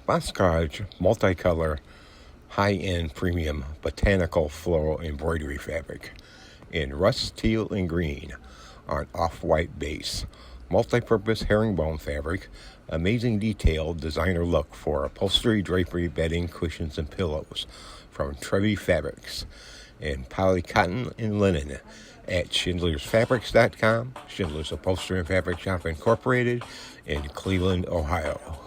Boscage Multicolor high-end premium botanical floral embroidery fabric in rust, teal, and green on off-white base. Multi-purpose herringbone fabric, amazing detailed designer look for upholstery, drapery, bedding, cushions, and pillows from Trevi Fabrics and polycotton and linen at schindlersfabrics.com, Schindler's Upholstery and Fabric Shop Incorporated in Cleveland, Ohio.